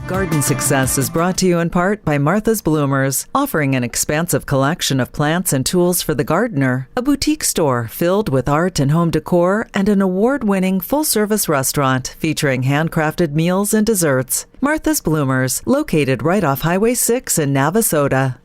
Garden Success is brought to you in part by Martha's Bloomers, offering an expansive collection of plants and tools for the gardener, a boutique store filled with art and home decor, and an award-winning full-service restaurant featuring handcrafted meals and desserts. Martha's Bloomers, located right off Highway 6 in Navasota.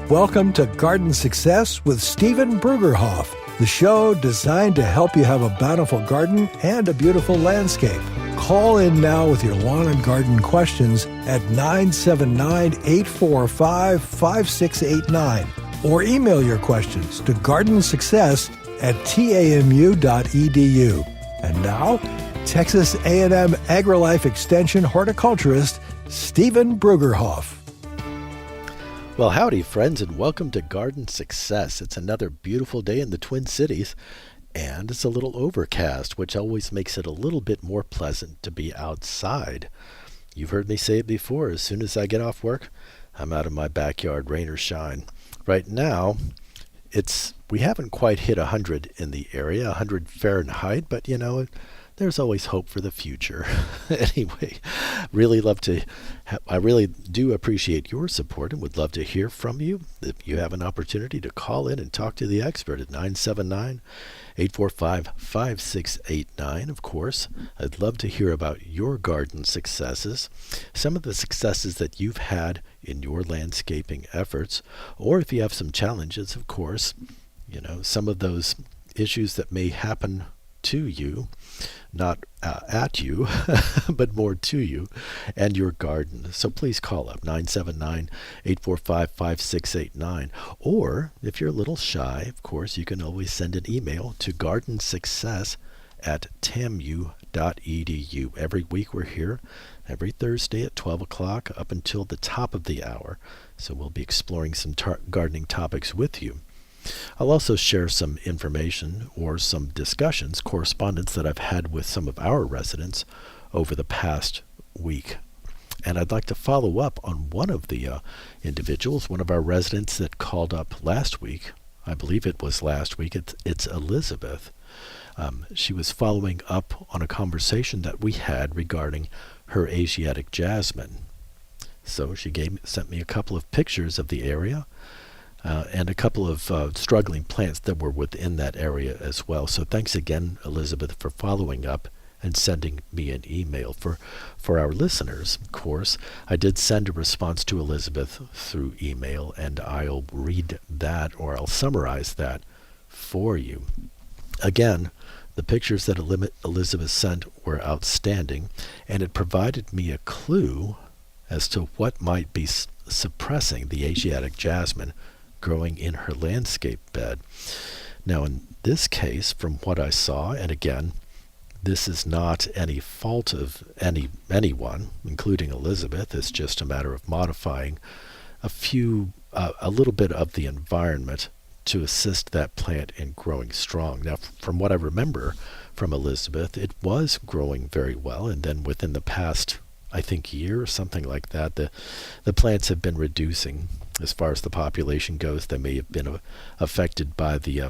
Welcome to Garden Success with Stephen Brueggerhoff, the show designed to help you have a bountiful garden and a beautiful landscape. Call in now with your lawn and garden questions at 979-845-5689 or email your questions to gardensuccess@tamu.edu. And now, Texas A&M AgriLife Extension horticulturist Stephen Brueggerhoff. Well, howdy, friends, and welcome to Garden Success. It's another beautiful day in the Twin Cities, and it's a little overcast, which always makes it a little bit more pleasant to be outside. You've heard me say it before. As soon as I get off work, I'm out of my backyard, rain or shine. Right now, we haven't quite hit 100 in the area, 100 Fahrenheit, but there's always hope for the future. Anyway, I really do appreciate your support and would love to hear from you. If you have an opportunity to call in and talk to the expert at 979-845-5689, of course, I'd love to hear about your garden successes, some of the successes that you've had in your landscaping efforts, or if you have some challenges, of course, some of those issues that may happen to you, not at you, but more to you and your garden. So please call up 979-845-5689. Or if you're a little shy, of course, you can always send an email to gardensuccess@tamu.edu. Every week we're here every Thursday at 12 o'clock up until the top of the hour. So we'll be exploring some gardening topics with you. I'll also share some information or some discussions, correspondence that I've had with some of our residents over the past week. And I'd like to follow up on one of the individuals, one of our residents that called up last week. I believe it was last week. It's Elizabeth. She was following up on a conversation that we had regarding her Asiatic Jasmine. So she sent me a couple of pictures of the area. And a couple of struggling plants that were within that area as well. So thanks again, Elizabeth, for following up and sending me an email. For our listeners, of course, I did send a response to Elizabeth through email, and I'll read that, or I'll summarize that for you. Again, the pictures that Elizabeth sent were outstanding, and it provided me a clue as to what might be suppressing the Asiatic Jasmine growing in her landscape bed. Now, in this case, from what I saw, and again, this is not any fault of anyone, including Elizabeth. It's just a matter of modifying a little bit of the environment to assist that plant in growing strong. Now, from what I remember from Elizabeth, it was growing very well, and then within the past, I think, year or something like that, the plants have been reducing. As far as the population goes, they may have been affected by the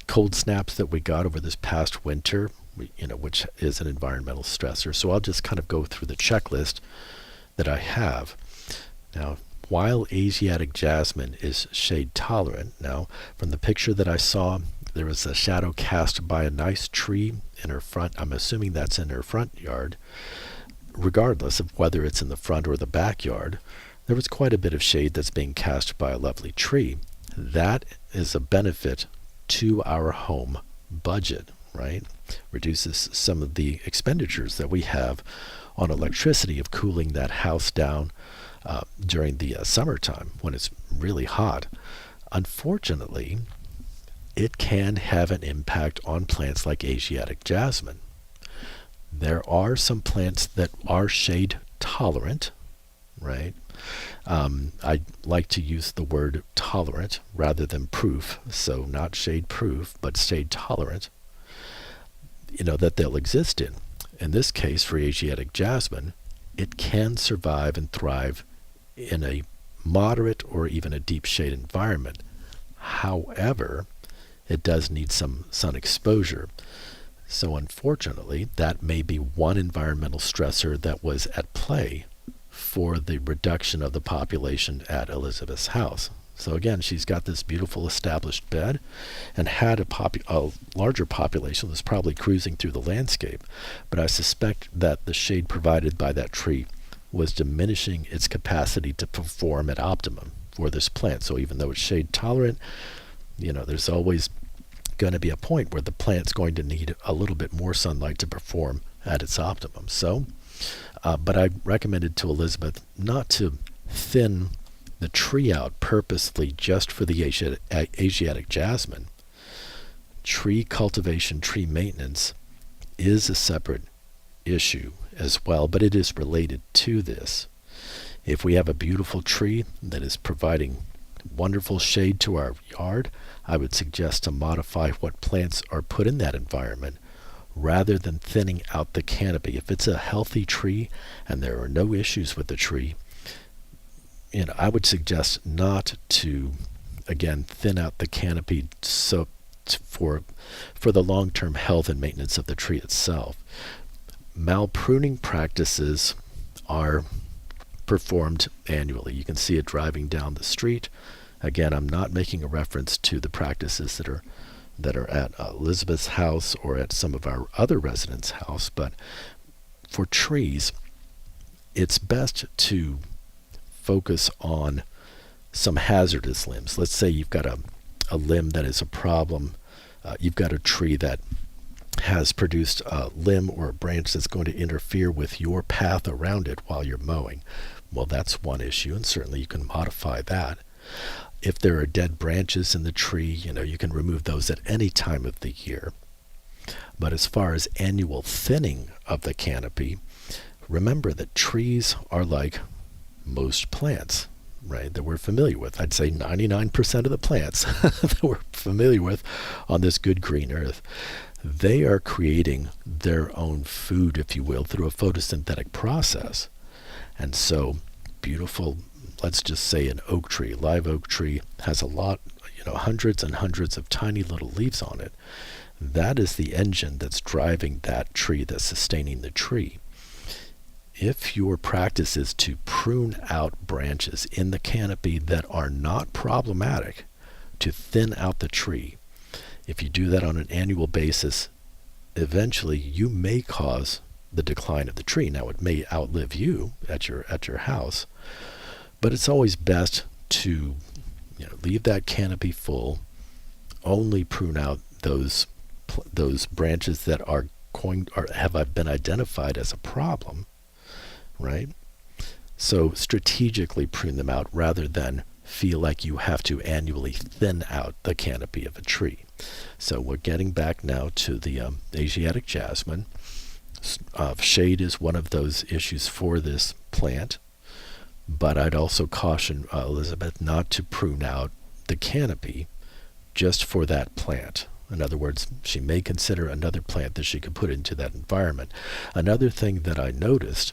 cold snaps that we got over this past winter, which is an environmental stressor. So I'll just kind of go through the checklist that I have. Now, while Asiatic Jasmine is shade tolerant, now from the picture that I saw, there was a shadow cast by a nice tree in her front. I'm assuming that's in her front yard. Regardless of whether it's in the front or the backyard, there was quite a bit of shade that's being cast by a lovely tree. That is a benefit to our home budget, right? Reduces some of the expenditures that we have on electricity of cooling that house down during the summertime when it's really hot. Unfortunately, it can have an impact on plants like Asiatic Jasmine. There are some plants that are shade tolerant, right? I like to use the word tolerant rather than proof, so not shade proof, but shade tolerant, that they'll exist in. In this case, for Asiatic Jasmine, it can survive and thrive in a moderate or even a deep shade environment. However, it does need some sun exposure. So unfortunately, that may be one environmental stressor that was at play for the reduction of the population at Elizabeth's house. So again, she's got this beautiful established bed, and had a larger population was probably cruising through the landscape. But I suspect that the shade provided by that tree was diminishing its capacity to perform at optimum for this plant. So even though it's shade tolerant, there's always going to be a point where the plant's going to need a little bit more sunlight to perform at its optimum. So, but I recommended to Elizabeth not to thin the tree out purposely just for the Asiatic jasmine. Tree cultivation, tree maintenance is a separate issue as well, but it is related to this. If we have a beautiful tree that is providing wonderful shade to our yard, I would suggest to modify what plants are put in that environment rather than thinning out the canopy. If it's a healthy tree and there are no issues with the tree, I would suggest not to, again, thin out the canopy so for the long-term health and maintenance of the tree itself. Malpruning practices are performed annually. You can see it driving down the street. Again, I'm not making a reference to the practices that are at Elizabeth's house or at some of our other residents' house, but for trees, it's best to focus on some hazardous limbs. Let's say you've got a limb that is a problem. You've got a tree that has produced a limb or a branch that's going to interfere with your path around it while you're mowing. Well, that's one issue, and certainly you can modify that. If there are dead branches in the tree, you can remove those at any time of the year. But as far as annual thinning of the canopy, remember that trees are like most plants, right, that we're familiar with. I'd say 99% of the plants that we're familiar with on this good green earth, they are creating their own food, if you will, through a photosynthetic process. And so beautiful, let's just say an oak tree, live oak tree, has a lot, hundreds and hundreds of tiny little leaves on it. That is the engine that's driving that tree, that's sustaining the tree. If your practice is to prune out branches in the canopy that are not problematic, to thin out the tree, if you do that on an annual basis, eventually you may cause the decline of the tree. Now, it may outlive you at your house, but it's always best to leave that canopy full, only prune out those branches that have been identified as a problem, right? So strategically prune them out rather than feel like you have to annually thin out the canopy of a tree. So we're getting back now to the Asiatic jasmine. Shade is one of those issues for this plant, but I'd also caution Elizabeth not to prune out the canopy just for that plant. In other words, she may consider another plant that she could put into that environment. Another thing that I noticed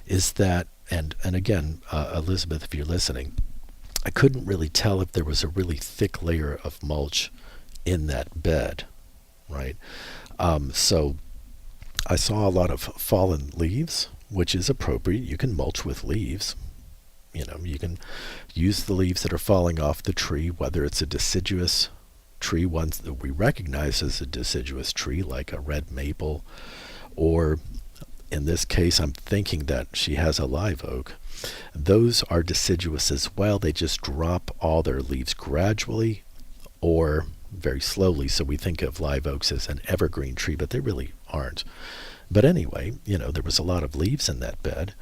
is that, and again, Elizabeth, if you're listening, I couldn't really tell if there was a really thick layer of mulch in that bed, right? So I saw a lot of fallen leaves, which is appropriate. You can mulch with leaves. You can use the leaves that are falling off the tree, whether it's a deciduous tree, ones that we recognize as a deciduous tree, like a red maple, or in this case, I'm thinking that she has a live oak. Those are deciduous as well. They just drop all their leaves gradually or very slowly. So we think of live oaks as an evergreen tree, but they really aren't. But anyway, there was a lot of leaves in that bed.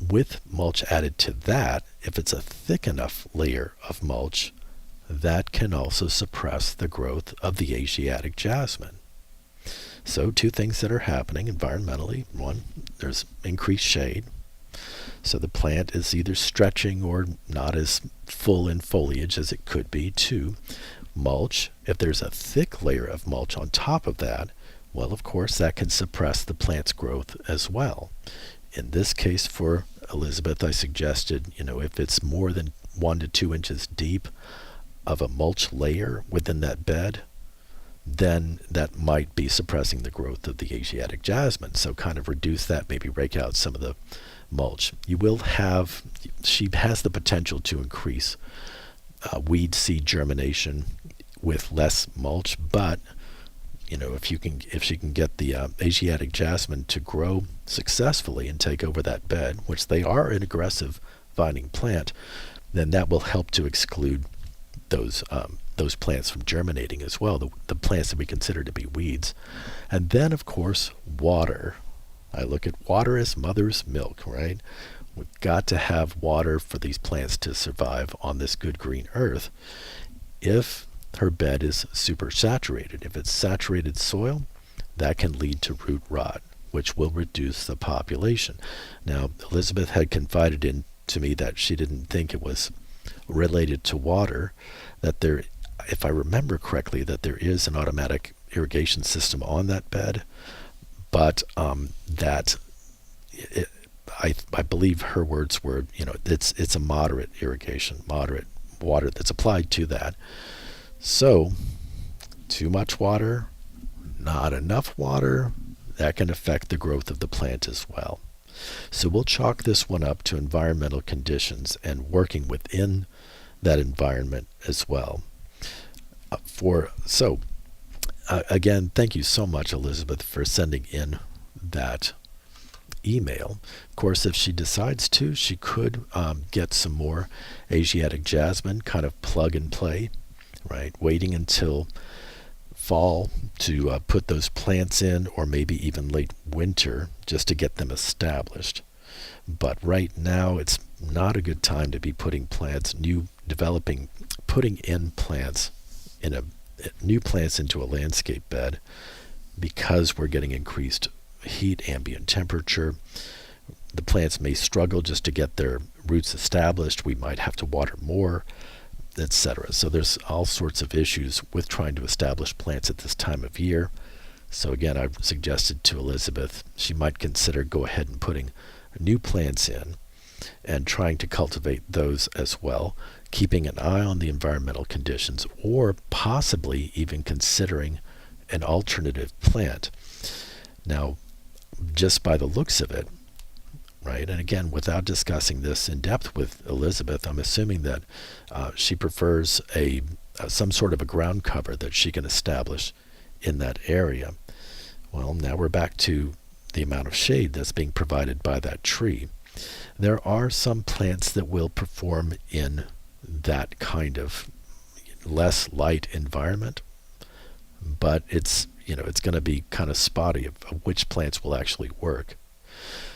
With mulch added to that, if it's a thick enough layer of mulch, that can also suppress the growth of the Asiatic jasmine. So two things that are happening environmentally. One, there's increased shade. So the plant is either stretching or not as full in foliage as it could be. Two, mulch. If there's a thick layer of mulch on top of that, well, of course, that can suppress the plant's growth as well. In this case for Elizabeth, I suggested, if it's more than 1 to 2 inches deep, of a mulch layer within that bed, then that might be suppressing the growth of the Asiatic jasmine. So kind of reduce that, maybe rake out some of the mulch. She has the potential to increase weed seed germination with less mulch, but if she can get the Asiatic jasmine to grow successfully and take over that bed, which they are an aggressive vining plant, then that will help to exclude those plants from germinating as well, the plants that we consider to be weeds. And then, of course, water. I look at water as mother's milk, right? We've got to have water for these plants to survive on this good green earth. If her bed is super saturated, if it's saturated soil, that can lead to root rot, which will reduce the population. Now, Elizabeth had confided to me that she didn't think it was related to water, that there, if I remember correctly, that there is an automatic irrigation system on that bed, but I believe her words were, it's a moderate irrigation, moderate water that's applied to that. So, too much water, not enough water, that can affect the growth of the plant as well. So we'll chalk this one up to environmental conditions and working within that environment as well. Again, thank you so much, Elizabeth, for sending in that email. Of course, if she decides to, she could get some more Asiatic jasmine, kind of plug and play, right? Waiting until fall to put those plants in, or maybe even late winter, just to get them established. But right now, it's not a good time to be putting new plants into a landscape bed, because we're getting increased heat, ambient temperature. The plants may struggle just to get their roots established. We might have to water more, etc. So there's all sorts of issues with trying to establish plants at this time of year. So again, I've suggested to Elizabeth she might consider go ahead and putting new plants in and trying to cultivate those as well, keeping an eye on the environmental conditions, or possibly even considering an alternative plant. Now, just by the looks of it, right, and again, without discussing this in depth with Elizabeth, I'm assuming that she prefers some sort of a ground cover that she can establish in that area. Well, now we're back to the amount of shade that's being provided by that tree. There are some plants that will perform in that kind of less light environment, but it's going to be kind of spotty of which plants will actually work.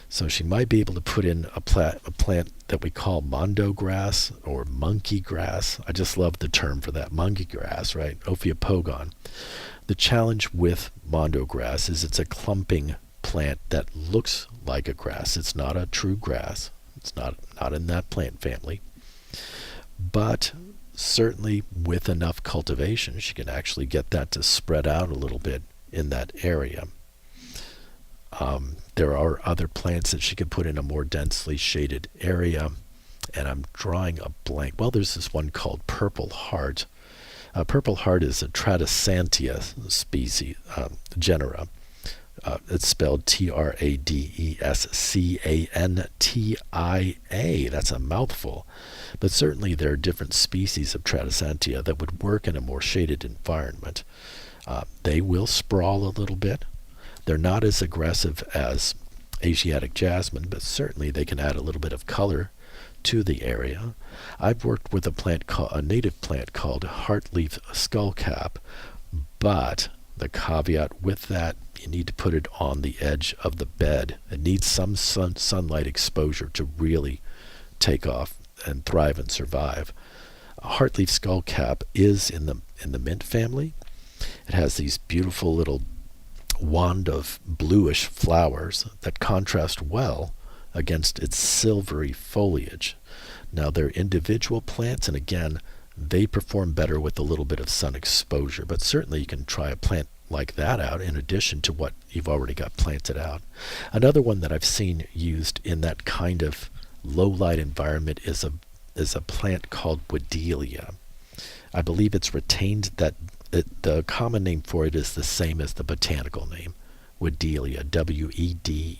So she might be able to put in a plant that we call mondo grass or monkey grass. I just love the term for that, monkey grass, right? Ophiopogon. The challenge with mondo grass is it's a clumping plant that looks like a grass. It's not a true grass. It's not in that plant family. But certainly with enough cultivation, she can actually get that to spread out a little bit in that area. There are other plants that she could put in a more densely shaded area, and I'm drawing a blank. Well, there's this one called Purple Heart. Purple Heart is a Tradesantia species, genera. It's spelled Tradescantia. That's a mouthful. But certainly there are different species of Tradesantia that would work in a more shaded environment. They will sprawl a little bit. They're not as aggressive as Asiatic jasmine, but certainly they can add a little bit of color to the area. I've worked with a native plant called heartleaf skullcap, but the caveat with that, you need to put it on the edge of the bed. It needs some sunlight exposure to really take off and thrive and survive. A heartleaf skullcap is in the mint family. It has these beautiful little wand of bluish flowers that contrast well against its silvery foliage. Now they're individual plants, and again, they perform better with a little bit of sun exposure, but certainly you can try a plant like that out in addition to what you've already got planted out. Another one that I've seen used in that kind of low light environment is a plant called Wedelia. I believe it's retained that the common name for it is the same as the botanical name, Wedelia, Wedelia.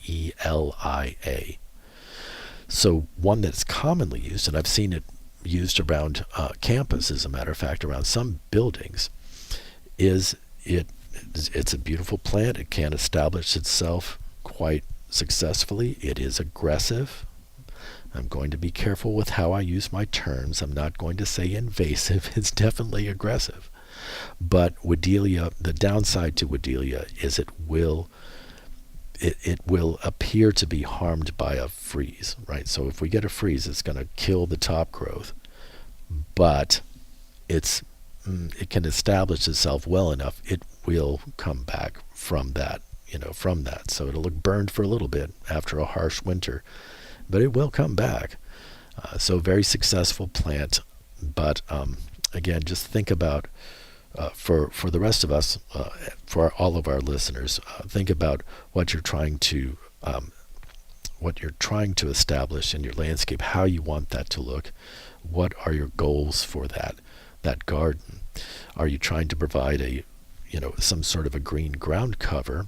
So one that's commonly used, and I've seen it used around campus, as a matter of fact, around some buildings, it's a beautiful plant. It can establish itself quite successfully. It is aggressive. I'm going to be careful with how I use my terms. I'm not going to say invasive. It's definitely aggressive. But Wedelia, the downside to Wedelia is it will appear to be harmed by a freeze, right? So if we get a freeze, it's going to kill the top growth, but it can establish itself well enough. It will come back from that, So it'll look burned for a little bit after a harsh winter, but it will come back. So very successful plant. But again, just think about for the rest of us, for all of our listeners, think about what you're trying to establish in your landscape, how you want that to look. What are your goals for that garden? Are you trying to provide some sort of a green ground cover?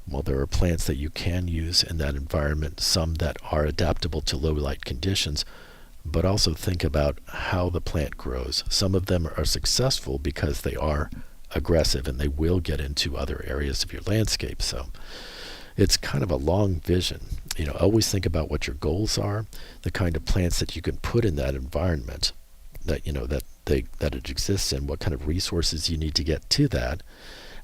Well, there are plants that you can use in that environment, some that are adaptable to low light conditions, but also think about how the plant grows. Some of them are successful because they are aggressive and they will get into other areas of your landscape. So it's kind of a long vision. Always think about what your goals are, the kind of plants that you can put in that environment that it exists in, what kind of resources you need to get to that,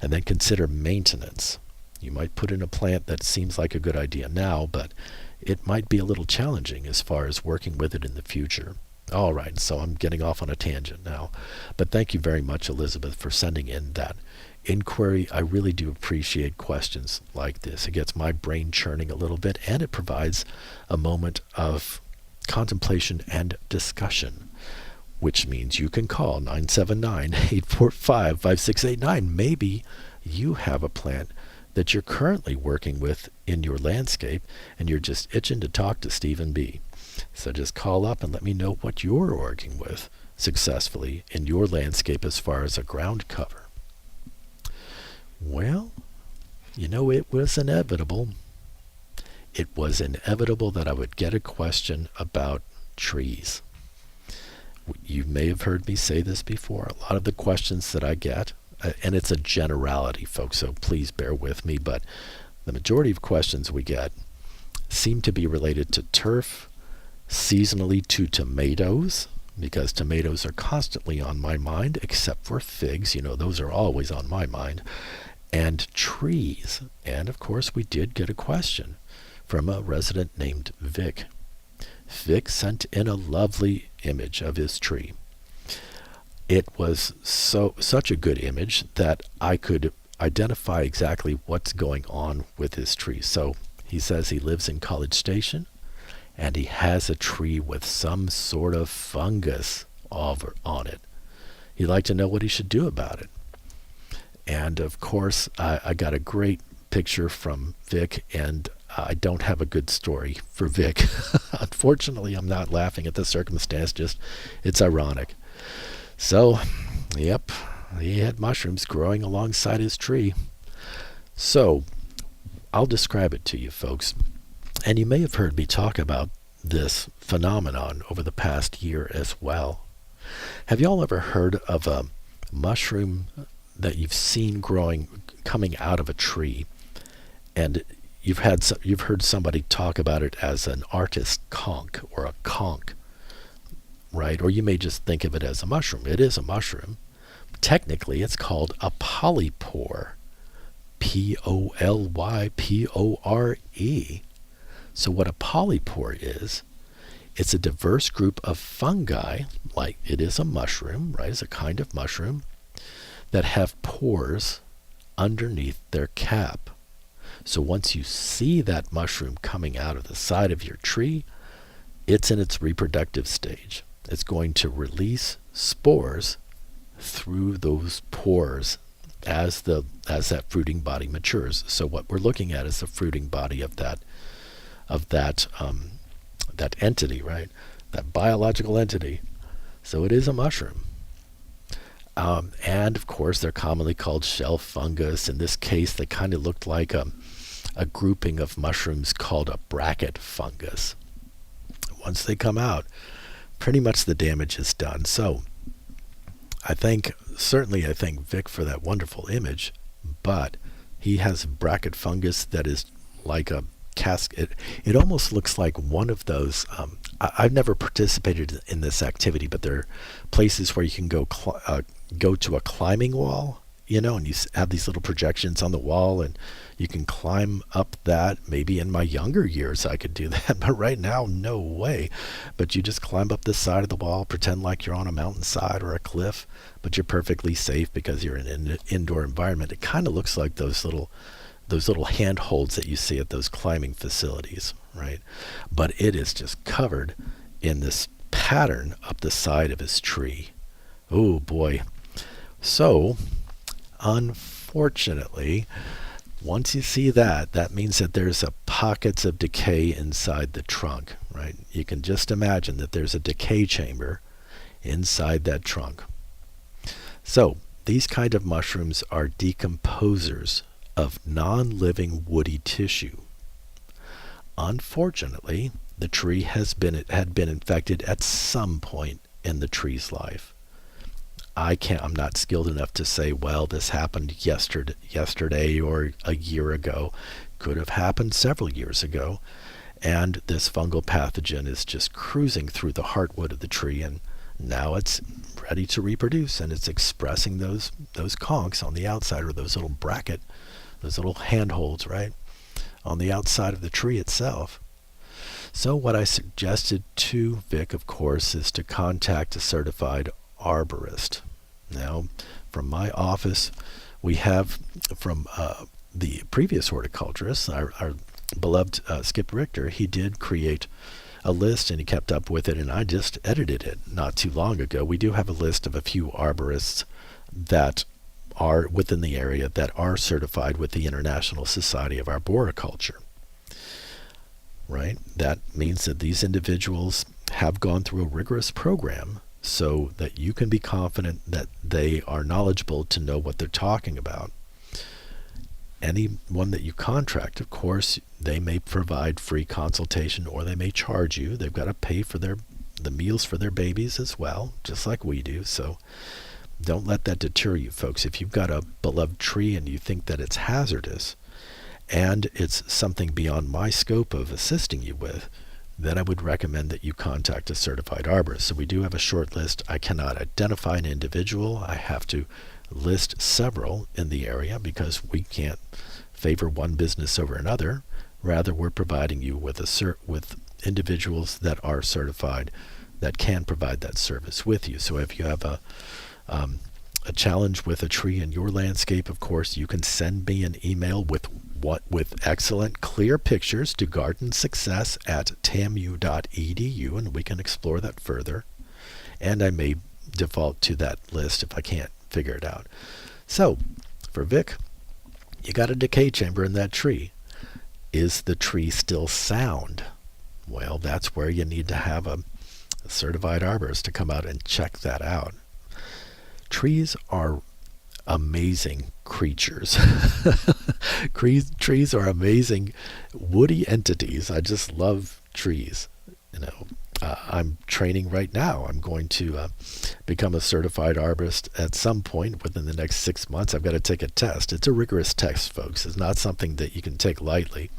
and then consider maintenance. You might put in a plant that seems like a good idea now, but it might be a little challenging as far as working with it in the future. All right, so I'm getting off on a tangent now. But thank you very much, Elizabeth, for sending in that inquiry. I really do appreciate questions like this. It gets my brain churning a little bit, and it provides a moment of contemplation and discussion, which means you can call 979-845-5689. Maybe you have a plant that you're currently working with in your landscape, and you're just itching to talk to Stephen B. So just call up and let me know what you're working with successfully in your landscape as far as a ground cover. Well, it was inevitable. It was inevitable that I would get a question about trees. You may have heard me say this before. A lot of the questions that I get, and it's a generality, folks, so please bear with me, but the majority of questions we get seem to be related to turf, seasonally to tomatoes, because tomatoes are constantly on my mind, except for figs. Those are always on my mind, and trees. And of course, we did get a question from a resident named Vic. Vic sent in a lovely image of his tree. It was such a good image that I could identify exactly what's going on with his tree. So he says he lives in College Station, and he has a tree with some sort of fungus on it. He'd like to know what he should do about it. And of course, I got a great picture from Vic, and I don't have a good story for Vic. Unfortunately, I'm not laughing at the circumstance, just it's ironic. So, yep, he had mushrooms growing alongside his tree. So, I'll describe it to you, folks. And you may have heard me talk about this phenomenon over the past year as well. Have y'all ever heard of a mushroom that you've seen coming out of a tree, and you've heard somebody talk about it as an artist conch or a conch, right? Or you may just think of it as a mushroom. It is a mushroom. Technically, it's called a polypore. Polypore. So what a polypore is, it's a diverse group of fungi, like it is a mushroom, right? It's a kind of mushroom that have pores underneath their cap. So once you see that mushroom coming out of the side of your tree, it's in its reproductive stage. It's going to release spores through those pores as that fruiting body matures. So what we're looking at is the fruiting body of that entity, right? That biological entity. So it is a mushroom. And of course, they're commonly called shelf fungus. In this case, they kind of looked like a grouping of mushrooms called a bracket fungus. Once they come out, pretty much the damage is done. So I thank Vic for that wonderful image, but he has bracket fungus that is like a casket. It almost looks like one of those. I've never participated in this activity, but there are places where you can go to a climbing wall, and you have these little projections on the wall, and you can climb up that. Maybe in my younger years I could do that, but right now, no way. But you just climb up the side of the wall, pretend like you're on a mountainside or a cliff, but you're perfectly safe because you're in an indoor environment. It kind of looks like those little handholds that you see at those climbing facilities, right? But it is just covered in this pattern up the side of his tree. Oh boy. So, unfortunately, once you see that, that means that there's pockets of decay inside the trunk, right? You can just imagine that there's a decay chamber inside that trunk. So, these kind of mushrooms are decomposers of non-living woody tissue. Unfortunately, the tree had been infected at some point in the tree's life. I'm not skilled enough to say, well, this happened yesterday or a year ago. Could have happened several years ago. And this fungal pathogen is just cruising through the heartwood of the tree, and now it's ready to reproduce, and it's expressing those conchs on the outside, or those little handholds, right, on the outside of the tree itself. So what I suggested to Vic, of course, is to contact a certified arborist. Now, from my office, we have from the previous horticulturist, our beloved Skip Richter. He did create a list, and he kept up with it, and I just edited it not too long ago. We do have a list of a few arborists that are within the area that are certified with the International Society of Arboriculture. Right? That means that these individuals have gone through a rigorous program so that you can be confident that they are knowledgeable to know what they're talking about. Anyone that you contract, of course, they may provide free consultation, or they may charge you. They've got to pay for the meals for their babies as well, just like we do. So don't let that deter you, folks. If you've got a beloved tree and you think that it's hazardous and it's something beyond my scope of assisting you with, then I would recommend that you contact a certified arborist. So we do have a short list. I cannot identify an individual. I have to list several in the area because we can't favor one business over another. Rather, we're providing you with with individuals that are certified that can provide that service with you. So if you have a challenge with a tree in your landscape, of course, you can send me an email with excellent clear pictures to gardensuccess@tamu.edu, and we can explore that further. And I may default to that list if I can't figure it out. So for Vic, you got a decay chamber in that tree. Is the tree still sound? Well, that's where you need to have a certified arborist to come out and check that out. Trees are amazing creatures. Trees are amazing woody entities. I just love trees. I'm training right now. I'm going to become a certified arborist at some point within the next 6 months. I've got to take a test. It's a rigorous test, folks. It's not something that you can take lightly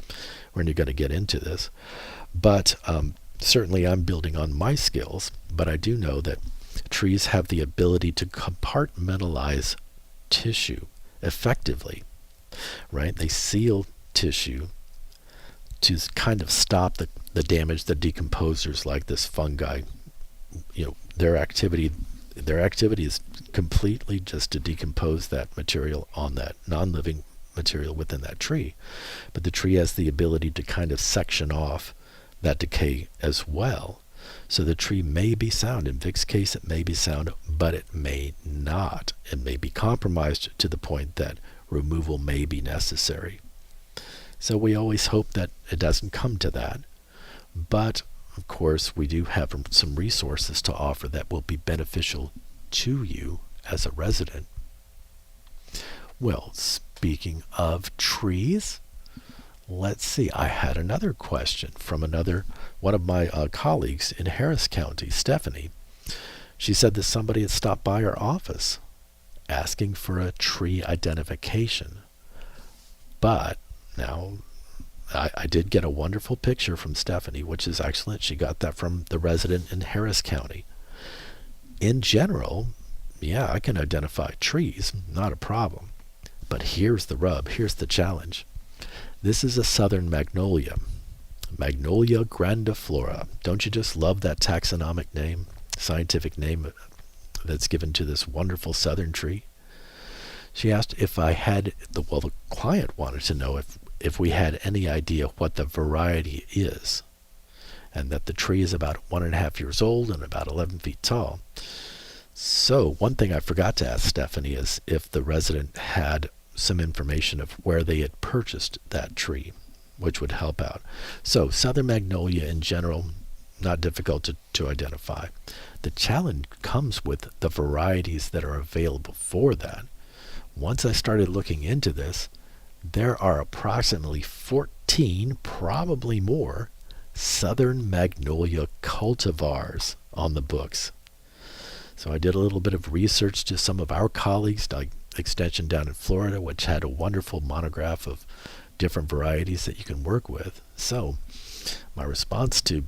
when you're going to get into this. But certainly I'm building on my skills. But I do know that trees have the ability to compartmentalize tissue effectively, right? They seal tissue to kind of stop the damage that decomposers like this fungi, their activity is completely just to decompose that material on that non-living material within that tree. But the tree has the ability to kind of section off that decay as well. So the tree may be sound. In Vic's case, it may be sound, but it may not. It may be compromised to the point that removal may be necessary. So we always hope that it doesn't come to that. But, of course, we do have some resources to offer that will be beneficial to you as a resident. Well, speaking of trees, let's see. I had another question from one of my colleagues in Harris County, Stephanie. She said that somebody had stopped by her office asking for a tree identification. But now I did get a wonderful picture from Stephanie, which is excellent. She got that from the resident in Harris County. In general, yeah, I can identify trees, not a problem. But here's the rub, here's the challenge. This is a Southern Magnolia, Magnolia grandiflora. Don't you just love that taxonomic name, scientific name that's given to this wonderful southern tree? She asked if I had, the client wanted to know if we had any idea what the variety is, and that the tree is about 1.5 years old and about 11 feet tall. So one thing I forgot to ask Stephanie is if the resident had some information of where they had purchased that tree, which would help out. So Southern Magnolia in general, not difficult to identify. The challenge comes with the varieties that are available for that. Once I started looking into this, there are approximately 14, probably more, Southern Magnolia cultivars on the books. So I did a little bit of research to some of our colleagues, like Extension down in Florida, which had a wonderful monograph of different varieties that you can work with. So my response to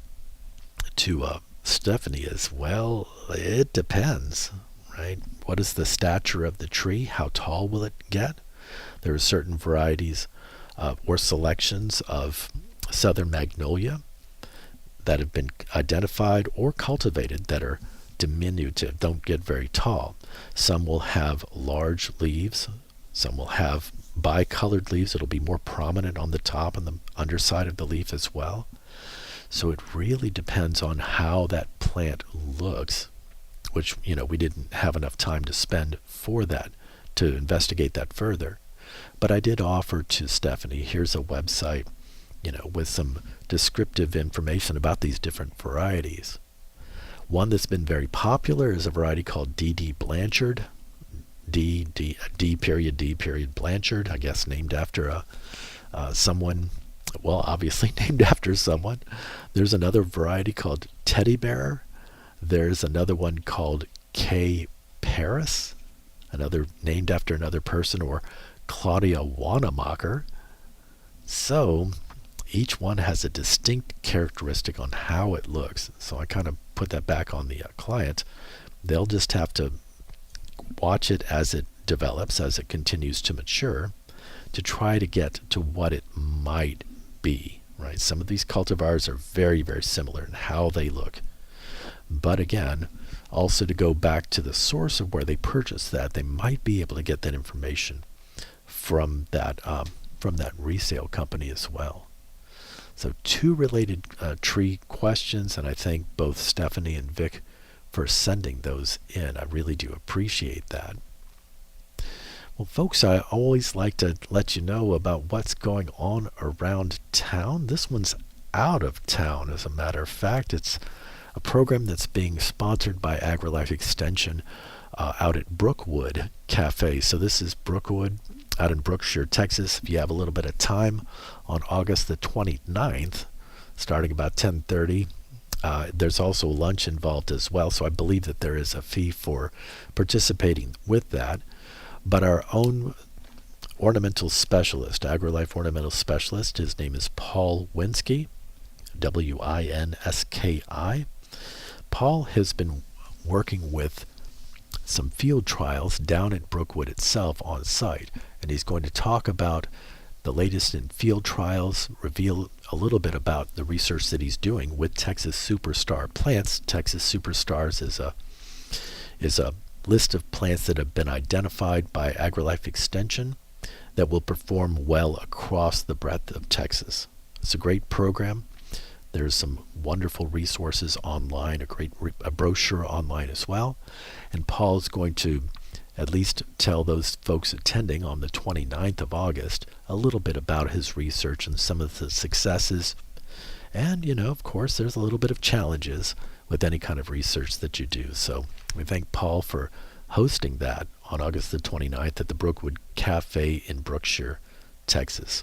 Stephanie is, well, it depends, right? What is the stature of the tree? How tall will it get? There are certain varieties or selections of Southern Magnolia that have been identified or cultivated that are diminutive, don't get very tall. Some will have large leaves. Some will have bicolored leaves. It'll be more prominent on the top and the underside of the leaf as well. So it really depends on how that plant looks, which, we didn't have enough time to spend for that, to investigate that further. But I did offer to Stephanie, here's a website, with some descriptive information about these different varieties. One that's been very popular is a variety called D.D. Blanchard, D period Blanchard, I guess named after someone, well, obviously named after someone. There's another variety called Teddy Bear. There's another one called K. Paris, another named after another person, or Claudia Wanamacher. So each one has a distinct characteristic on how it looks. So I kind of put that back on the client. They'll just have to watch it as it develops, as it continues to mature, to try to get to what it might be, right? Some of these cultivars are very, very similar in how they look. But again, also to go back to the source of where they purchased that, they might be able to get that information from that resale company as well. So 2 related tree questions, and I thank both Stephanie and Vic for sending those in. I really do appreciate that. Well, folks, I always like to let you know about what's going on around town. This one's out of town, as a matter of fact. It's a program that's being sponsored by AgriLife Extension out at Brookwood Cafe. So this is Brookwood out in Brookshire, Texas. If you have a little bit of time on August the 29th, starting about 10:30, there's also lunch involved as well. So I believe that there is a fee for participating with that. But our own ornamental specialist, AgriLife ornamental specialist, his name is Paul Winski, Winski. Paul has been working with some field trials down at Brookwood itself on site, and he's going to talk about the latest in field trials, reveal a little bit about the research that he's doing with Texas Superstar plants. Texas Superstars is a list of plants that have been identified by AgriLife Extension that will perform well across the breadth of Texas. It's a great program. There's some wonderful resources online, a brochure online as well. And Paul's going to at least tell those folks attending on the 29th of August a little bit about his research and some of the successes. And, of course, there's a little bit of challenges with any kind of research that you do. So we thank Paul for hosting that on August the 29th at the Brookwood Cafe in Brookshire, Texas.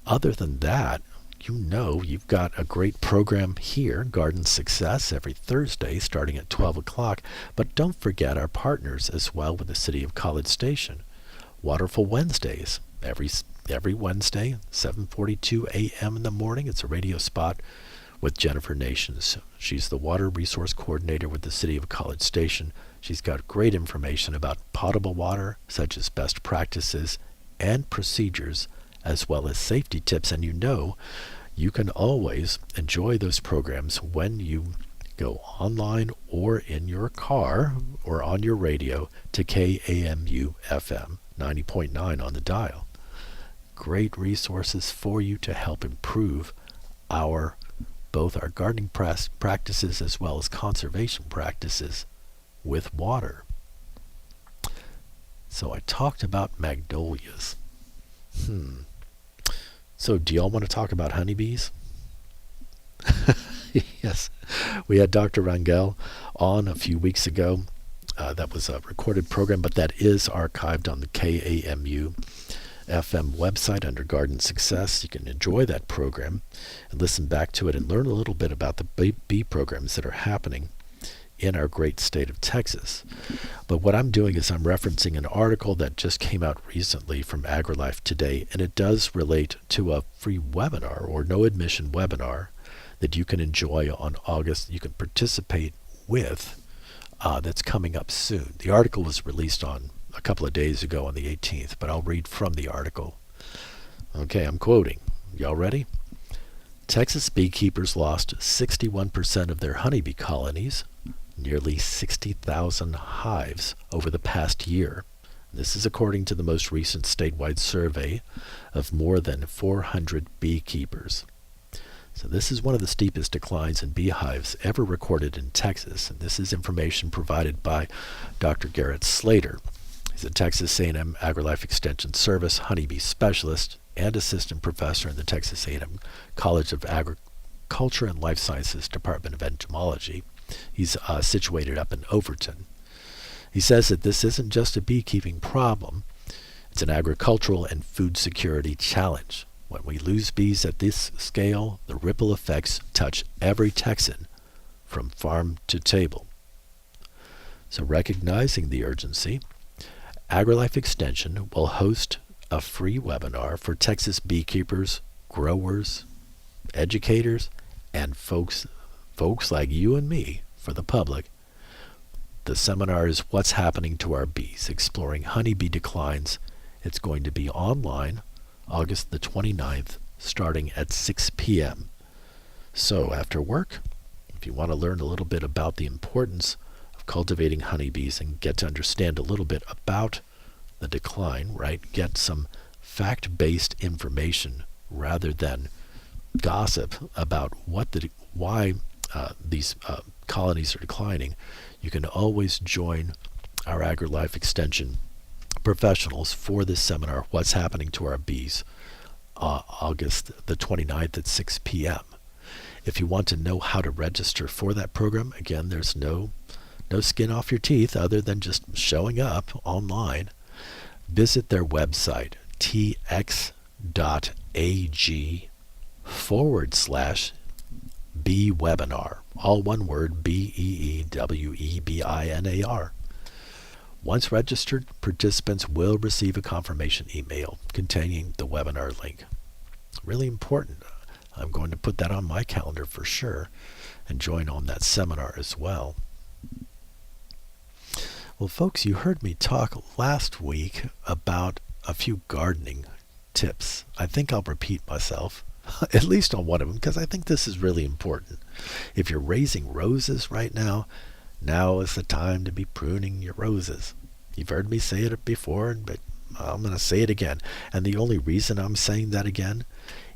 Other than that, you've got a great program here, Garden Success, every Thursday starting at 12 o'clock. But don't forget our partners as well with the City of College Station. Waterful Wednesdays, every Wednesday, 7:42 a.m. in the morning. It's a radio spot with Jennifer Nations. She's the Water Resource Coordinator with the City of College Station. She's got great information about potable water, such as best practices and procedures, as well as safety tips. And you can always enjoy those programs when you go online or in your car or on your radio to KAMU FM 90.9 on the dial. Great resources for you to help improve both our gardening practices as well as conservation practices with water. So I talked about magnolias. So do y'all want to talk about honeybees? Yes. We had Dr. Rangel on a few weeks ago. That was a recorded program, but that is archived on the KAMU FM website under Garden Success. You can enjoy that program and listen back to it and learn a little bit about the bee programs that are happening in our great state of Texas. But what I'm doing is I'm referencing an article that just came out recently from AgriLife Today, and it does relate to a free webinar or no admission webinar that you can enjoy on August. You can participate with that's coming up soon. The article was released on a couple of days ago on the 18th, but I'll read from the article. Okay, I'm quoting. Y'all ready? Texas beekeepers lost 61% of their honeybee colonies, nearly 60,000 hives over the past year. This is according to the most recent statewide survey of more than 400 beekeepers. So this is one of the steepest declines in beehives ever recorded in Texas, and this is information provided by Dr. Garrett Slater. He's a Texas A&M AgriLife Extension Service honeybee specialist and assistant professor in the Texas A&M College of Agriculture and Life Sciences Department of Entomology. He's situated up in Overton. He says that this isn't just a beekeeping problem, it's an agricultural and food security challenge. When we lose bees at this scale, the ripple effects touch every Texan from farm to table. So recognizing the urgency, AgriLife Extension will host a free webinar for Texas beekeepers, growers, educators, and folks like you and me, for the public. The seminar is What's Happening to Our Bees, Exploring Honeybee Declines. It's going to be online August the 29th, starting at 6 p.m. So after work, if you want to learn a little bit about the importance of cultivating honeybees and get to understand a little bit about the decline, right? Get some fact-based information rather than gossip about why these colonies are declining. You can always join our AgriLife Extension professionals for this seminar, What's Happening to Our Bees, August the 29th at 6 p.m. If you want to know how to register for that program, again, there's no skin off your teeth other than just showing up online. Visit their website, tx.ag/beewebinar. All one word, BEEWEBINAR. Once registered, participants will receive a confirmation email containing the webinar link. Really important. I'm going to put that on my calendar for sure and join on that seminar as well. Well, folks, you heard me talk last week about a few gardening tips. I think I'll repeat myself, at least on one of them, because I think this is really important. If you're raising roses right now is the time to be pruning your roses. You've heard me say it before, but I'm going to say it again. And the only reason I'm saying that again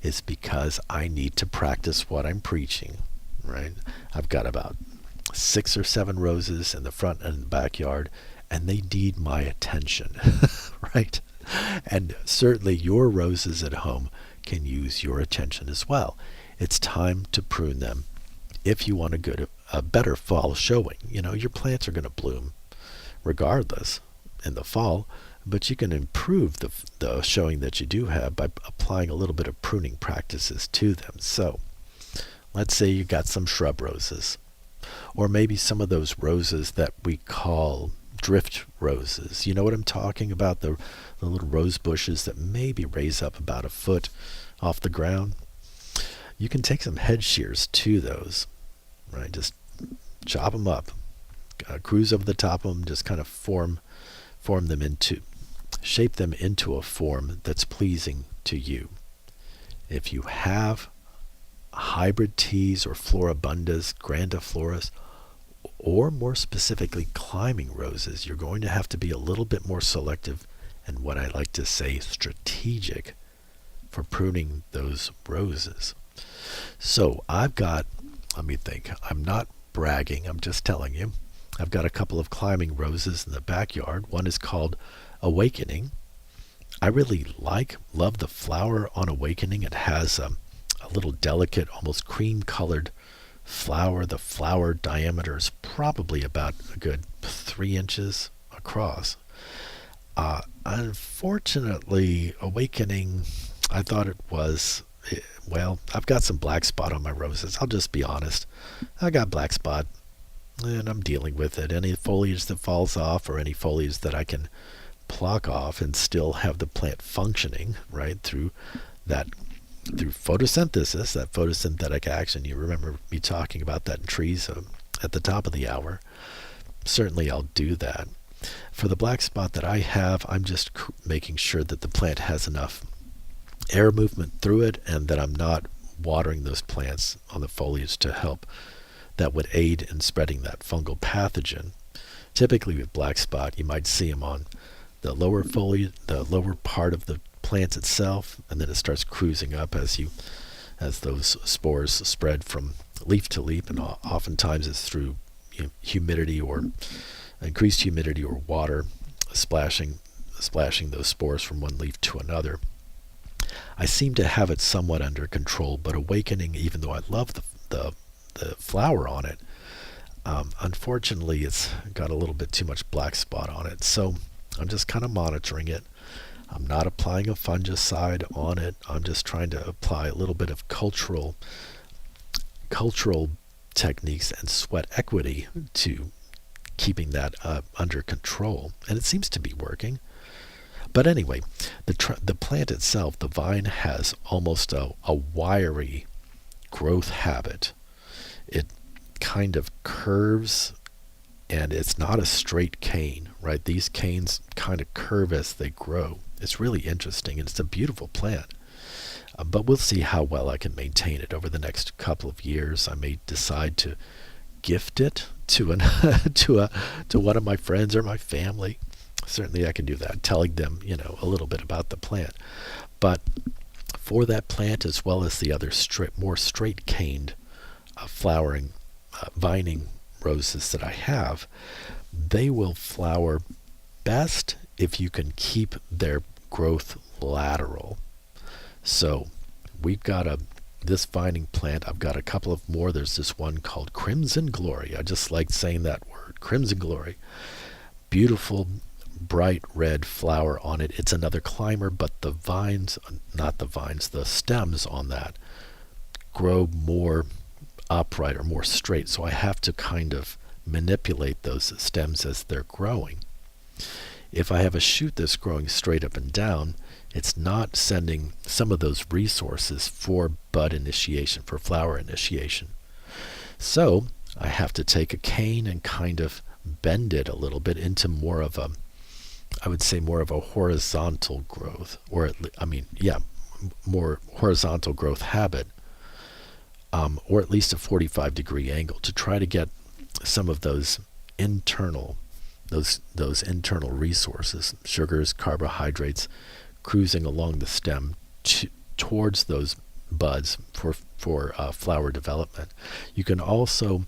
is because I need to practice what I'm preaching, right? I've got about 6 or 7 roses in the front and the backyard, and they need my attention, right? And certainly your roses at home can use your attention as well. It's time to prune them if you want a better fall showing. You know, your plants are going to bloom regardless in the fall, but you can improve the showing that you do have by applying a little bit of pruning practices to them. So let's say you got some shrub roses, or maybe some of those roses that we call drift roses. You know what I'm talking about? The little rose bushes that maybe raise up about a foot off the ground. You can take some head shears to those, right? Just chop them up, cruise over the top of them, just kind of shape them into a form that's pleasing to you. If you have hybrid teas or floribundas, grandifloras, or more specifically climbing roses, you're going to have to be a little bit more selective and what I like to say strategic for pruning those roses. So I've got, let me think, I'm not bragging, I'm just telling you, I've got a couple of climbing roses in the backyard. One is called Awakening. I really love the flower on Awakening. It has a little delicate, almost cream-colored flower. The flower diameter is probably about a good 3 inches across. Unfortunately, Awakening, I thought it was, well, I've got some black spot on my roses. I'll just be honest. I got black spot, and I'm dealing with it. Any foliage that falls off or any foliage that I can pluck off and still have the plant functioning, right, through photosynthesis, that photosynthetic action. You remember me talking about that in trees at the top of the hour. Certainly I'll do that. For the black spot that I have, I'm just making sure that the plant has enough air movement through it and that I'm not watering those plants on the foliage to help that would aid in spreading that fungal pathogen. Typically with black spot, you might see them on the lower foliage, the lower part of the plant itself, and then it starts cruising up as those spores spread from leaf to leaf, and oftentimes it's through humidity or increased humidity or water splashing those spores from one leaf to another. I seem to have it somewhat under control, but Awakening, even though I love the flower on it, unfortunately it's got a little bit too much black spot on it. So I'm just kind of monitoring it. I'm not applying a fungicide on it. I'm just trying to apply a little bit of cultural techniques and sweat equity to keeping that under control, and it seems to be working. But anyway, the plant itself, the vine, has almost a wiry growth habit. It kind of curves, and it's not a straight cane, right? These canes kind of curve as they grow. It's really interesting, and it's a beautiful plant. But we'll see how well I can maintain it over the next couple of years. I may decide to gift it to one of my friends or my family. Certainly I can do that, telling them, a little bit about the plant. But for that plant, as well as the other more straight-caned flowering, vining roses that I have, they will flower best if you can keep their growth lateral. So we've got this vining plant. I've got a couple of more. There's this one called Crimson Glory. I just like saying that word, Crimson Glory. Beautiful, bright red flower on it. It's another climber, but the stems on that grow more upright or more straight. So I have to kind of manipulate those stems as they're growing. If I have a shoot that's growing straight up and down, it's not sending some of those resources for bud initiation, for flower initiation. So I have to take a cane and kind of bend it a little bit into more of a horizontal growth, more horizontal growth habit, or at least a 45-degree angle to try to get some of those internal resources, sugars, carbohydrates, cruising along the stem towards those buds for flower development. You can also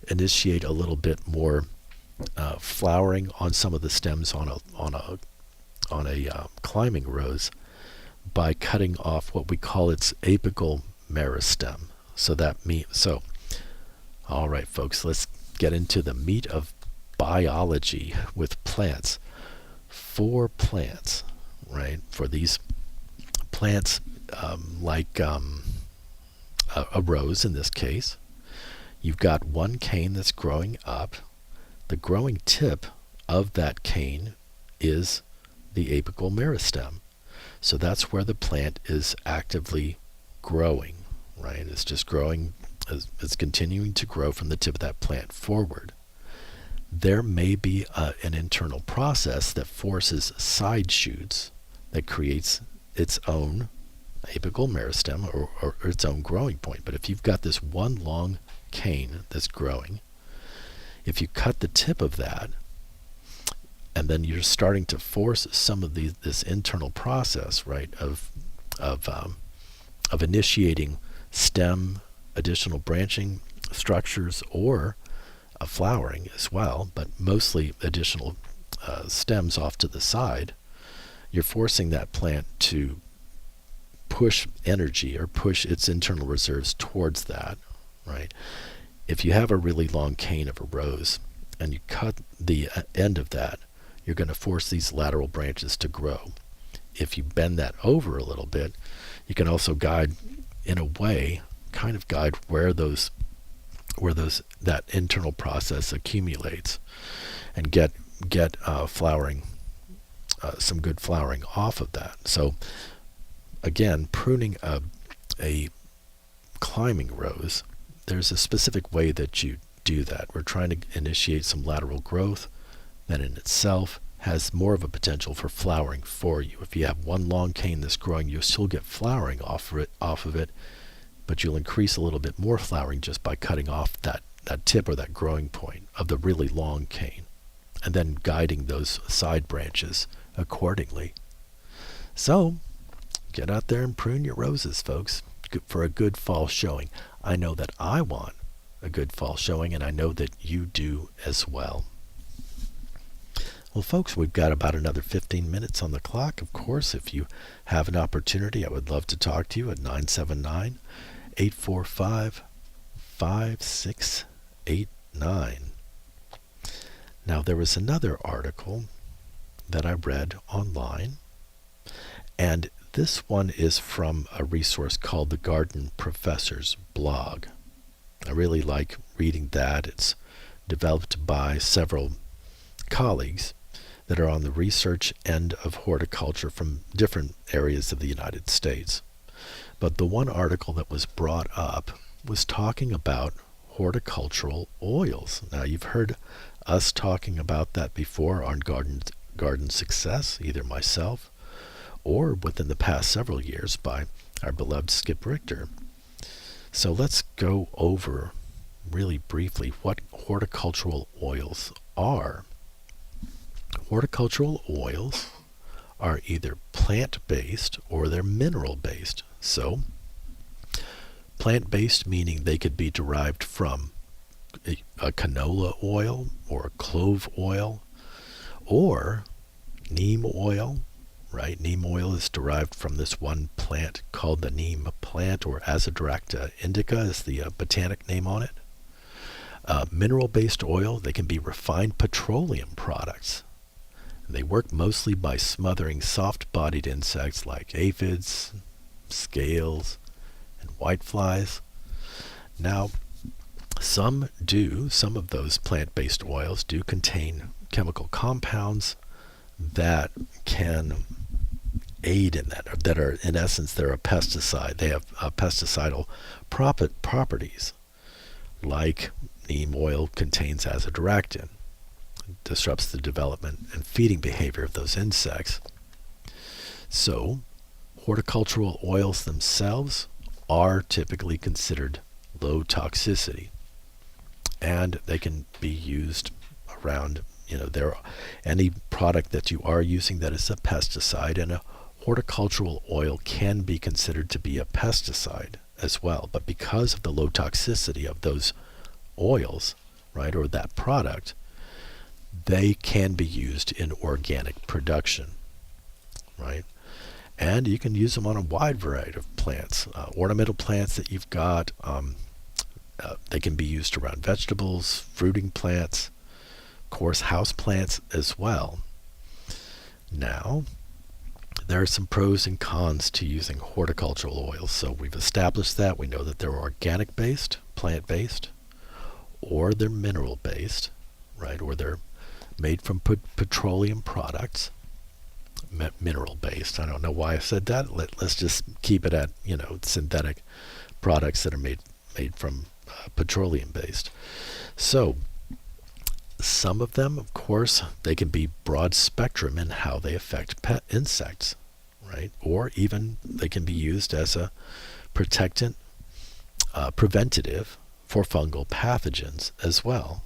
initiate a little bit more flowering on some of the stems on a climbing rose by cutting off what we call its apical meristem. All right, folks, let's get into the meat of biology with plants. For plants, right? For these plants, like a rose in this case, you've got one cane that's growing up. The growing tip of that cane is the apical meristem. So that's where the plant is actively growing, right? It's just growing, it's continuing to grow from the tip of that plant forward. There may be an internal process that forces side shoots that creates its own apical meristem or its own growing point. But if you've got this one long cane that's growing, if you cut the tip of that, and then you're starting to force some of this internal process, right, of initiating stem, additional branching structures, or a flowering as well, but mostly additional stems off to the side, you're forcing that plant to push energy or push its internal reserves towards that, right? If you have a really long cane of a rose and you cut the end of that, you're going to force these lateral branches to grow. If you bend that over a little bit, you can also guide, in a way, kind of guide where that internal process accumulates, and get flowering, some good flowering off of that. So again, pruning a climbing rose, there's a specific way that you do that. We're trying to initiate some lateral growth that in itself has more of a potential for flowering for you. If you have one long cane that's growing, you'll still get flowering off of it, but you'll increase a little bit more flowering just by cutting off that tip or that growing point of the really long cane, and then guiding those side branches accordingly. So get out there and prune your roses, folks, for a good fall showing. I know that I want a good fall showing, and I know that you do as well. Well, folks, we've got about another 15 minutes on the clock. Of course, if you have an opportunity, I would love to talk to you at 979-845-5689. Now, there was another article that I read online, and this one is from a resource called the Garden Professor's blog. I really like reading that. It's developed by several colleagues that are on the research end of horticulture from different areas of the United States. But the one article that was brought up was talking about horticultural oils. Now, you've heard us talking about that before on Garden Success, either myself or within the past several years by our beloved Skip Richter. So let's go over really briefly what horticultural oils are. Horticultural oils are either plant-based or they're mineral-based. So, plant-based meaning they could be derived from a canola oil or a clove oil or neem oil, right? Neem oil is derived from this one plant called the neem plant, or Azadirachta indica is the botanic name on it. Mineral-based oil, they can be refined petroleum products. They work mostly by smothering soft-bodied insects like aphids, scales, and whiteflies. Now, some of those plant-based oils do contain chemical compounds that can aid in that are, in essence, they're a pesticide. They have pesticidal properties, like neem oil contains azadirachtin. Disrupts the development and feeding behavior of those insects. So, horticultural oils themselves are typically considered low toxicity, and they can be used around, any product that you are using that is a pesticide, and a horticultural oil can be considered to be a pesticide as well. But because of the low toxicity of those oils, right, or that product, they can be used in organic production, right? And you can use them on a wide variety of plants, ornamental plants that you've got. They can be used around vegetables, fruiting plants. Of course, houseplants as well. Now, there are some pros and cons to using horticultural oils. So we've established that. We know that they're organic-based, plant-based, or they're mineral-based, right? Or they're made from petroleum products, mineral-based. I don't know why I said that. Let's just keep it at, synthetic products that are made from petroleum-based. So some of them, of course, they can be broad spectrum in how they affect pet insects, right? Or even they can be used as a protectant, preventative for fungal pathogens as well.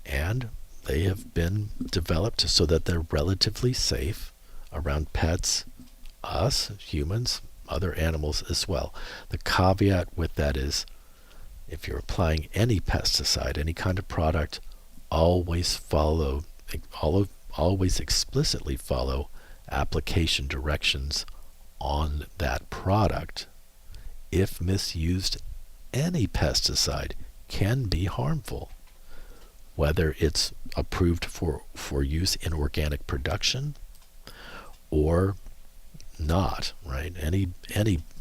And they have been developed so that they're relatively safe around pets, us, humans, other animals as well. The caveat with that is, if you're applying any pesticide, any kind of product, always explicitly follow application directions on that product. If misused, any pesticide can be harmful, whether it's approved for use in organic production or not, right? Any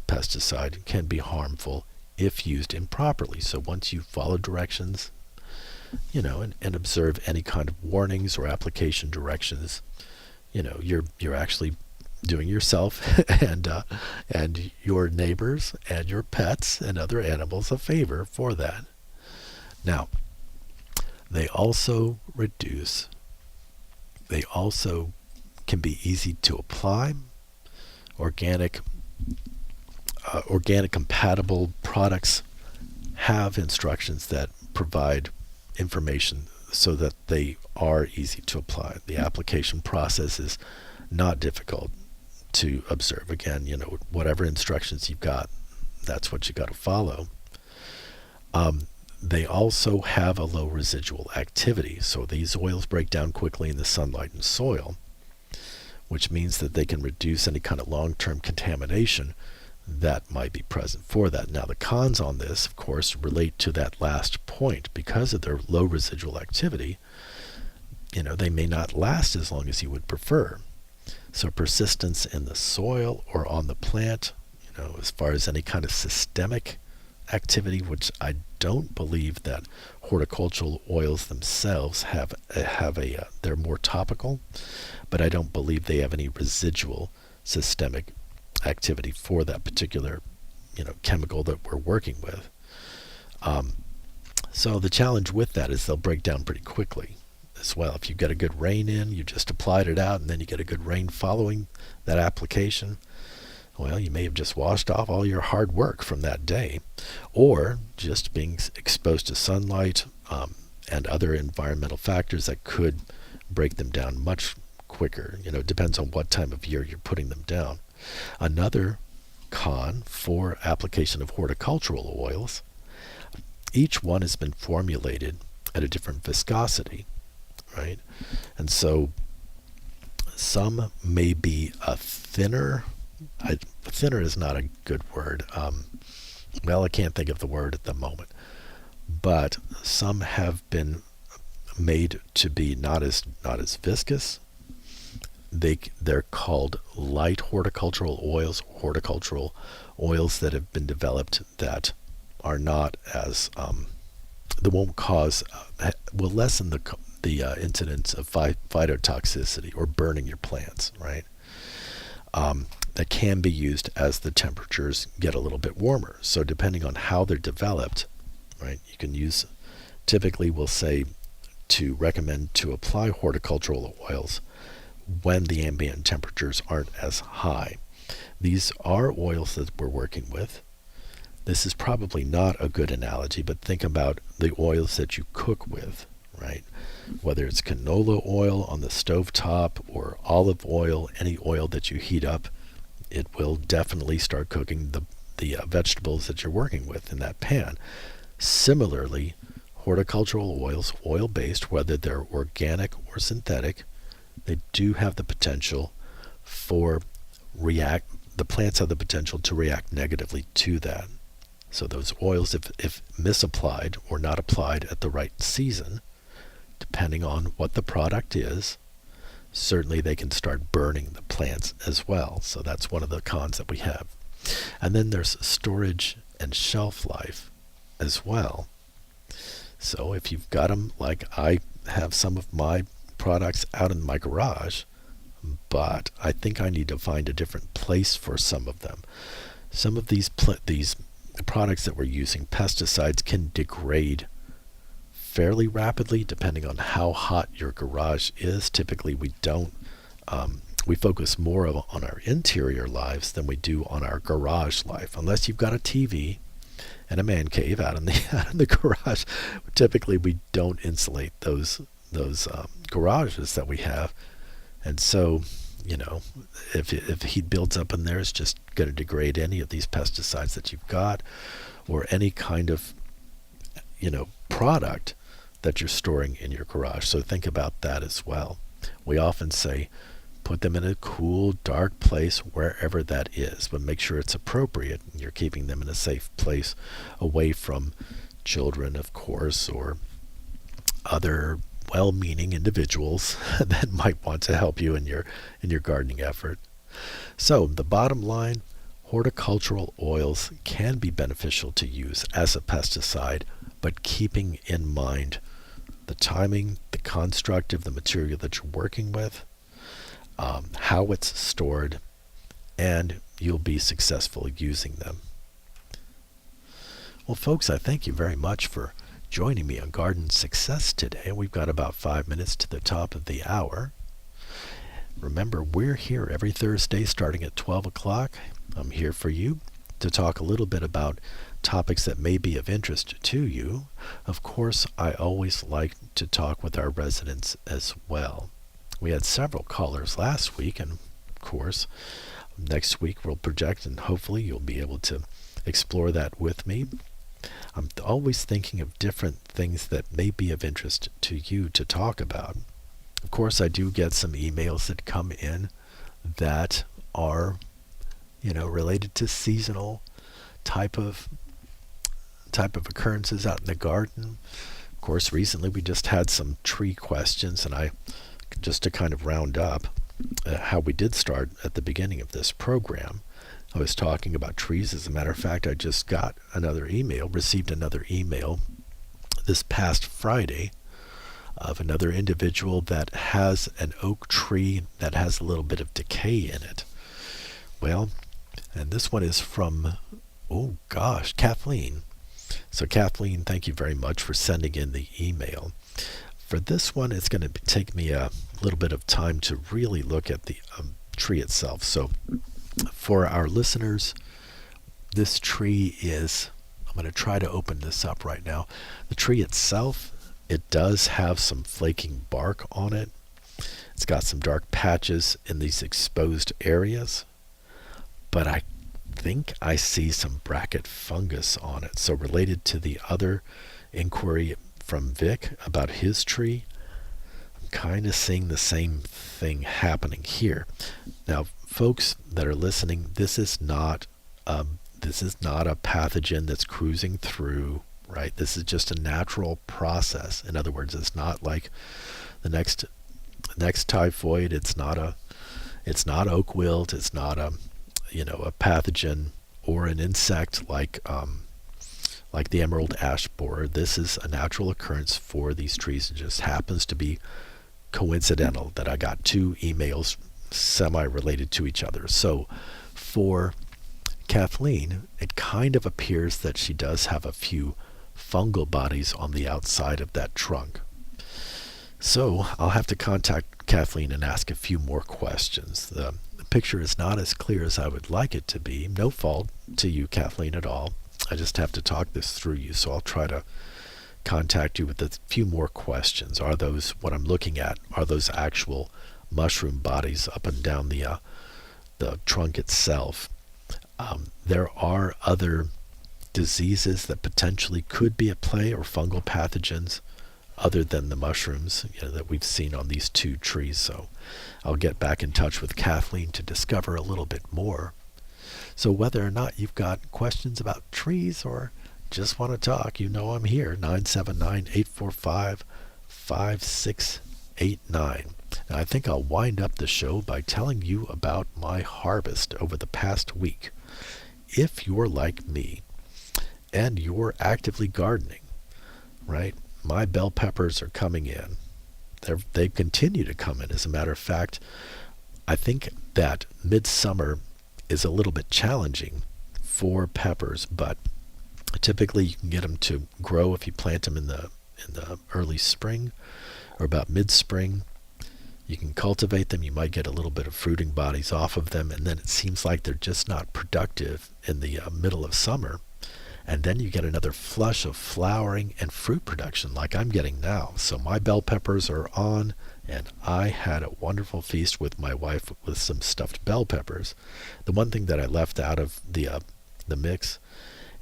pesticide can be harmful if used improperly. So once you follow directions, and observe any kind of warnings or application directions, you're actually doing yourself and your neighbors and your pets and other animals a favor for that. Now, they also can be easy to apply. Organic compatible products have instructions that provide information so that they are easy to apply. The application process is not difficult to observe. Again, whatever instructions you've got, that's what you got to follow. They also have a low residual activity. So these oils break down quickly in the sunlight and soil, which means that they can reduce any kind of long-term contamination that might be present for that. Now, the cons on this, of course, relate to that last point. Because of their low residual activity, they may not last as long as you would prefer. So persistence in the soil or on the plant, as far as any kind of systemic activity, which I don't believe that horticultural oils themselves have they're more topical, but I don't believe they have any residual systemic activity for that particular chemical that we're working with. So the challenge with that is they'll break down pretty quickly as well. If you get a good rain in, you just applied it out, and then you get a good rain following that application, well, you may have just washed off all your hard work from that day. Or just being exposed to sunlight and other environmental factors that could break them down much quicker. It depends on what time of year you're putting them down. Another con for application of horticultural oils, each one has been formulated at a different viscosity, right? And so some may be a thinner, thinner is not a good word. I can't think of the word at the moment, but some have been made to be not as viscous. They're called light horticultural oils that have been developed that are not as that won't cause will lessen the incidence of phytotoxicity or burning your plants, right? That can be used as the temperatures get a little bit warmer. So depending on how they're developed, right, you can use, typically we'll say to recommend to apply horticultural oils when the ambient temperatures aren't as high. These are oils that we're working with. This is probably not a good analogy, but think about the oils that you cook with, right? Whether it's canola oil on the stovetop or olive oil, any oil that you heat up, it will definitely start cooking the vegetables that you're working with in that pan. Similarly, horticultural oils, oil-based, whether they're organic or synthetic, they do have the potential the plants have the potential to react negatively to that. So those oils, if misapplied or not applied at the right season, depending on what the product is. Certainly they can start burning the plants as well. So that's one of the cons that we have. And then there's storage and shelf life as well. So if you've got them, like I have some of my products out in my garage, but I think I need to find a different place for some of them. Some of these products that we're using, pesticides, can degrade fairly rapidly depending on how hot your garage is. Typically we don't, we focus more on our interior lives than we do on our garage life. Unless you've got a TV and a man cave out in the garage, typically we don't insulate those garages that we have. And so, if heat builds up in there, it's just going to degrade any of these pesticides that you've got, or any kind of, product that you're storing in your garage. So think about that as well. We often say, put them in a cool, dark place wherever that is, but make sure it's appropriate and you're keeping them in a safe place away from children, of course, or other well-meaning individuals that might want to help you in your gardening effort. So the bottom line, horticultural oils can be beneficial to use as a pesticide, but keeping in mind the timing, the construct of the material that you're working with, how it's stored, and you'll be successful using them. Well, folks, I thank you very much for joining me on Garden Success today. We've got about 5 minutes to the top of the hour. Remember, we're here every Thursday starting at 12 o'clock. I'm here for you to talk a little bit about topics that may be of interest to you. Of course, I always like to talk with our residents as well. We had several callers last week, and of course, next week we'll project, and hopefully you'll be able to explore that with me. I'm always thinking of different things that may be of interest to you to talk about. Of course, I do get some emails that come in that are, related to seasonal type of occurrences out in the garden. Of course, recently we just had some tree questions, and just to kind of round up how we did start at the beginning of this program, I was talking about trees. As a matter of fact, I just received another email this past Friday of another individual that has an oak tree that has a little bit of decay in it. Well, and this one is from, Kathleen. So Kathleen, thank you very much for sending in the email. For this one, it's going to take me a little bit of time to really look at the tree itself. So for our listeners, this tree is, I'm going to try to open this up right now. The tree itself, it does have some flaking bark on it. It's got some dark patches in these exposed areas, but I think I see some bracket fungus on it. So related to the other inquiry from Vic about his tree, I'm kind of seeing the same thing happening here. Now, folks that are listening, this is not a pathogen that's cruising through, right? This is just a natural process. In other words, it's not like the next typhoid. It's not oak wilt. It's not a pathogen or an insect like the emerald ash borer. This is a natural occurrence for these trees. It just happens to be coincidental that I got two emails semi-related to each other. So for Kathleen, it kind of appears that she does have a few fungal bodies on the outside of that trunk. So I'll have to contact Kathleen and ask a few more questions. The picture is not as clear as I would like it to be. No fault to you, Kathleen, at all. I just have to talk this through you, so I'll try to contact you with a few more questions. Are those, what I'm looking at, are those actual mushroom bodies up and down the trunk itself? There are other diseases that potentially could be at play, or fungal pathogens other than the mushrooms that we've seen on these two trees. So I'll get back in touch with Kathleen to discover a little bit more. So whether or not you've got questions about trees or just want to talk, I'm here, 979-845-5400. 5689. Now, I think I'll wind up the show by telling you about my harvest over the past week. If you're like me and you're actively gardening, right? My bell peppers are coming in. They continue to come in. As a matter of fact, I think that midsummer is a little bit challenging for peppers, but typically you can get them to grow if you plant them in the early spring or about mid-spring. You can cultivate them. You might get a little bit of fruiting bodies off of them, and then it seems like they're just not productive in the middle of summer. And then you get another flush of flowering and fruit production like I'm getting now. So my bell peppers are on, and I had a wonderful feast with my wife with some stuffed bell peppers. The one thing that I left out of the mix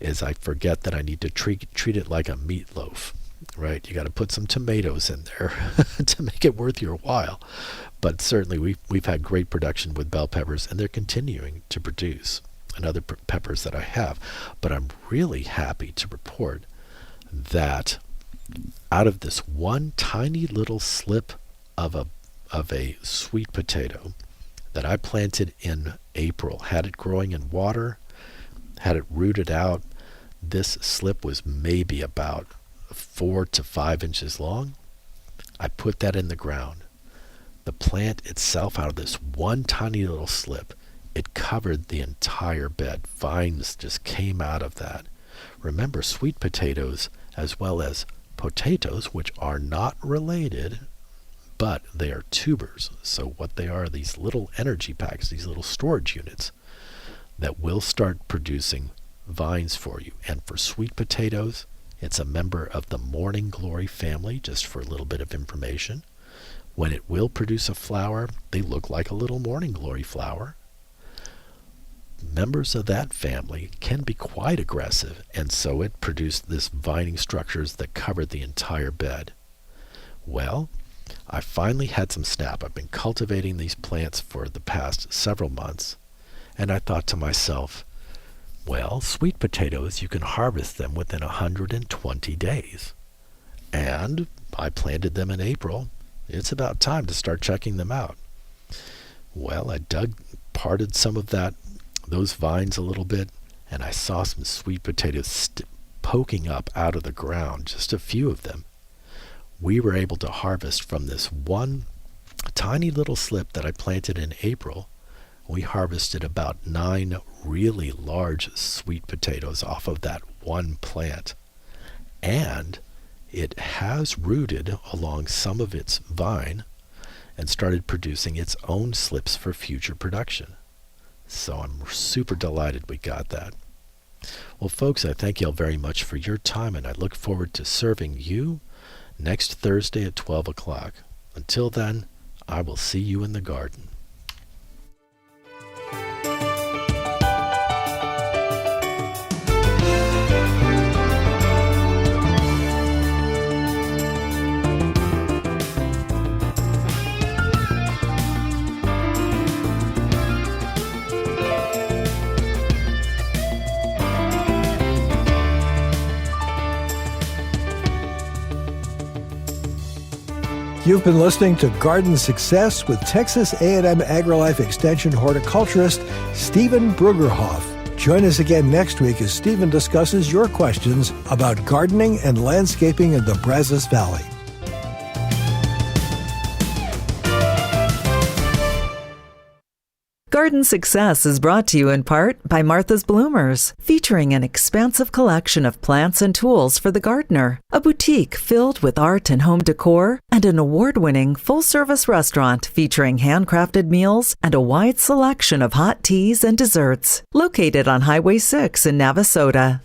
is I forget that I need to treat it like a meatloaf. Right, you got to put some tomatoes in there to make it worth your while. But certainly we've had great production with bell peppers, and they're continuing to produce, and other peppers that I have. But I'm really happy to report that out of this one tiny little slip of a sweet potato that I planted in April, had it growing in water, had it rooted out, this slip was maybe about 4 to 5 inches long. I put that in the ground. The plant itself, out of this one tiny little slip, it covered the entire bed. Vines just came out of that. Remember, sweet potatoes as well as potatoes, which are not related, but they are tubers. So what they are these little energy packs, these little storage units that will start producing vines for you. And for sweet potatoes, it's a member of the morning glory family, just for a little bit of information. When it will produce a flower, they look like a little morning glory flower. Members of that family can be quite aggressive, and so it produced this vining structures that covered the entire bed. Well, I finally had some snap. I've been cultivating these plants for the past several months, and I thought to myself, well, sweet potatoes, you can harvest them within 120 days. And I planted them in April. It's about time to start checking them out. Well, I parted some of those vines a little bit, and I saw some sweet potatoes poking up out of the ground, just a few of them. We were able to harvest from this one tiny little slip that I planted in April. We harvested about 9 really large sweet potatoes off of that one plant. And it has rooted along some of its vine and started producing its own slips for future production. So I'm super delighted we got that. Well, folks, I thank you all very much for your time, and I look forward to serving you next Thursday at 12 o'clock. Until then, I will see you in the garden. You've been listening to Garden Success with Texas A&M AgriLife Extension horticulturist Stephen Brueggerhoff. Join us again next week as Stephen discusses your questions about gardening and landscaping in the Brazos Valley. Garden Success is brought to you in part by Martha's Bloomers, featuring an expansive collection of plants and tools for the gardener, a boutique filled with art and home decor, and an award-winning full-service restaurant featuring handcrafted meals and a wide selection of hot teas and desserts. Located on Highway 6 in Navasota.